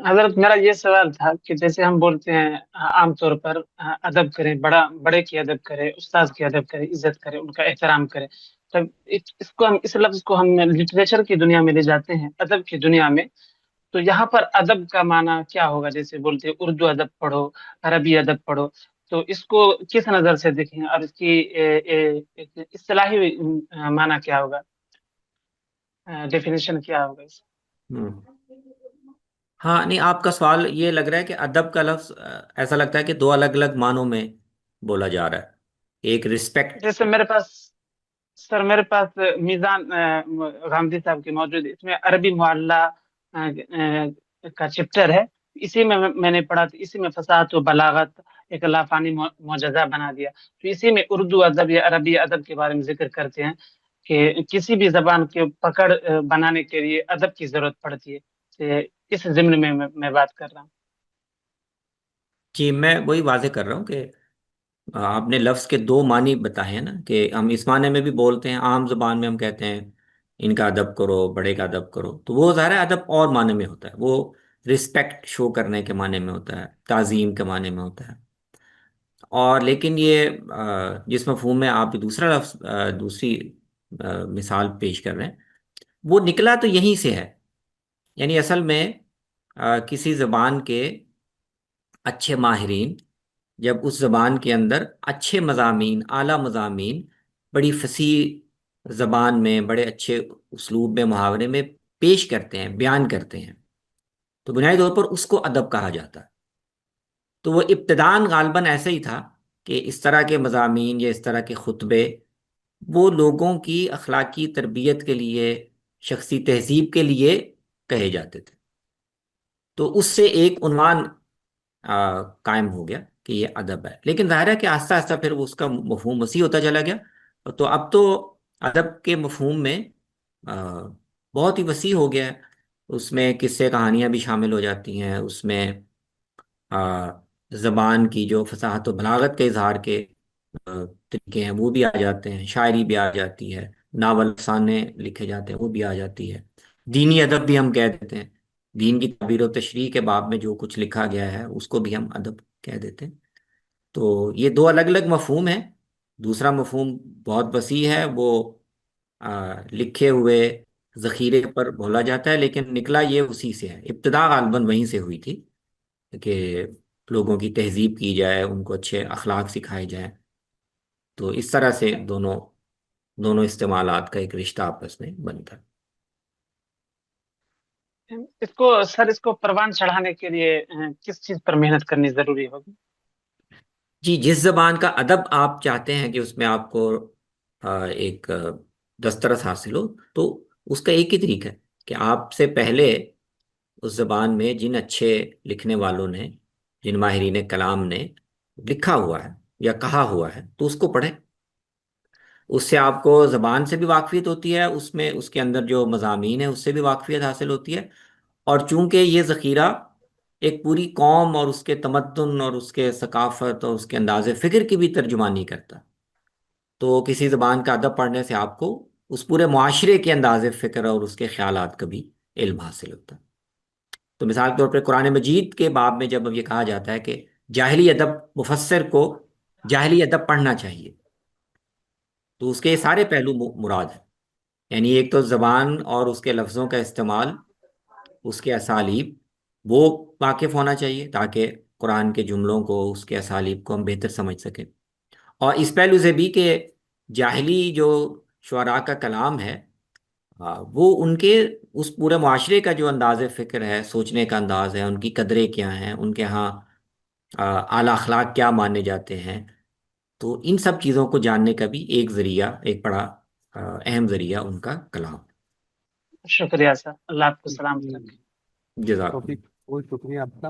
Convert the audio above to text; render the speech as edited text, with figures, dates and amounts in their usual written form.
حضرت میرا یہ سوال تھا کہ جیسے ہم بولتے ہیں عام طور پر ادب کریں، بڑے کی ادب کرے، استاد کی ادب کرے، عزت کرے، ان کا احترام کرے. تب اس کو ہم، اس لفظ کو ہم لٹریچر کی دنیا میں لے جاتے ہیں، ادب کی دنیا میں. تو یہاں پر ادب کا معنی کیا ہوگا؟ جیسے بولتے ہیں اردو ادب پڑھو، عربی ادب پڑھو. تو اس کو کس نظر سے دیکھیں اور اس کی اصطلاحی معنی کیا ہوگا؟ ڈیفینیشن کیا ہوگا اس؟ ہوں ہاں، نہیں، آپ کا سوال یہ لگ رہا ہے کہ ادب کا لفظ ایسا لگتا ہے کہ دو الگ الگ معنوں میں بولا جا رہا ہے. ایک رسپیکٹ. جیسے میرے پاس، سر میرے پاس میزان غامدی صاحب کی موجود ہے، اس میں عربی معلّہ کا چپٹر ہے. اسی میں میں نے پڑھا تو اسی میں فصاحت و بلاغت ایک لافانی معجزہ بنا دیا. تو اسی میں اردو ادب یا عربی ادب کے بارے میں ذکر کرتے ہیں کہ کسی بھی زبان کے پکڑ بنانے کے لیے ادب کی ضرورت پڑتی ہے. کہ اس ضمن میں میں بات کر رہا ہوں. جی، میں وہی واضح کر رہا ہوں کہ آپ نے لفظ کے دو معنی بتائے ہیں نا، کہ ہم اس معنی میں بھی بولتے ہیں، عام زبان میں ہم کہتے ہیں ان کا ادب کرو، بڑے کا ادب کرو. تو وہ ظاہر ہے ادب اور معنی میں ہوتا ہے، وہ رسپیکٹ شو کرنے کے معنی میں ہوتا ہے، تعظیم کے معنی میں ہوتا ہے. اور لیکن یہ جس مفہوم میں آپ دوسرا لفظ دوسری مثال پیش کر رہے ہیں، وہ نکلا تو یہیں سے ہے. یعنی اصل میں کسی زبان کے اچھے ماہرین جب اس زبان کے اندر اچھے مضامین، اعلیٰ مضامین، بڑی فصیح زبان میں، بڑے اچھے اسلوب میں، محاورے میں پیش کرتے ہیں، بیان کرتے ہیں، تو بنیادی طور پر اس کو ادب کہا جاتا ہے. تو وہ ابتداً غالباً ایسا ہی تھا کہ اس طرح کے مضامین یا اس طرح کے خطبے وہ لوگوں کی اخلاقی تربیت کے لیے، شخصی تہذیب کے لیے کہے جاتے تھے. تو اس سے ایک عنوان قائم ہو گیا کہ یہ ادب ہے. لیکن ظاہر ہے کہ آہستہ آہستہ پھر اس کا مفہوم وسیع ہوتا چلا گیا. تو اب تو ادب کے مفہوم میں آ، بہت ہی وسیع ہو گیا ہے. اس میں قصے کہانیاں بھی شامل ہو جاتی ہیں، اس میں زبان کی جو فصاحت و بلاغت کے اظہار کے طریقے ہیں وہ بھی آ جاتے ہیں، شاعری بھی آ جاتی ہے، ناول افسانے لکھے جاتے ہیں وہ بھی آ جاتی ہے. دینی ادب بھی ہم کہہ دیتے ہیں، دین کی تعبیر و تشریح کے باب میں جو کچھ لکھا گیا ہے اس کو بھی ہم ادب کہہ دیتے ہیں. تو یہ دو الگ الگ مفہوم ہیں. دوسرا مفہوم بہت وسیع ہے، وہ لکھے ہوئے ذخیرے پر بولا جاتا ہے، لیکن نکلا یہ اسی سے ہے. ابتدا غالباً وہیں سے ہوئی تھی کہ لوگوں کی تہذیب کی جائے، ان کو اچھے اخلاق سکھائے جائیں. تو اس طرح سے دونوں دونوں استعمالات کا ایک رشتہ آپس میں بنتا ہے. اس کو سر، اس کو پروان چڑھانے کے لیے کس چیز پر محنت کرنی ضروری ہوگی؟ جی، جس زبان کا ادب آپ چاہتے ہیں کہ اس میں آپ کو ایک دسترس حاصل ہو، تو اس کا ایک ہی طریقہ ہے کہ آپ سے پہلے اس زبان میں جن اچھے لکھنے والوں نے، جن ماہرین کلام نے لکھا ہوا ہے یا کہا ہوا ہے، تو اس کو پڑھیں. اس سے آپ کو زبان سے بھی واقفیت ہوتی ہے، اس میں اس کے اندر جو مضامین ہیں اس سے بھی واقفیت حاصل ہوتی ہے. اور چونکہ یہ ذخیرہ ایک پوری قوم اور اس کے تمدن اور اس کے ثقافت اور اس کے انداز فکر کی بھی ترجمانی کرتا، تو کسی زبان کا ادب پڑھنے سے آپ کو اس پورے معاشرے کے انداز فکر اور اس کے خیالات کا بھی علم حاصل ہوتا ہے. تو مثال کے طور پر قرآن مجید کے باب میں جب یہ کہا جاتا ہے کہ جاہلی ادب مفسر کو جاہلی ادب پڑھنا چاہیے، تو اس کے یہ سارے پہلو مراد ہیں. یعنی ایک تو زبان اور اس کے لفظوں کا استعمال، اس کے اسالیب، وہ واقف ہونا چاہیے تاکہ قرآن کے جملوں کو، اس کے اسالیب کو ہم بہتر سمجھ سکیں. اور اس پہلو سے بھی کہ جاہلی جو شعراء کا کلام ہے، وہ ان کے اس پورے معاشرے کا جو انداز فکر ہے، سوچنے کا انداز ہے، ان کی قدریں کیا ہیں، ان کے ہاں اعلیٰ اخلاق کیا مانے جاتے ہیں. تو ان سب چیزوں کو جاننے کا بھی ایک ذریعہ، ایک بڑا اہم ذریعہ ان کا کلام. شکریہ سر، اللہ آپ کو سلامت رکھے. جزاک ٹاپک، بہت شکریہ آپ کا.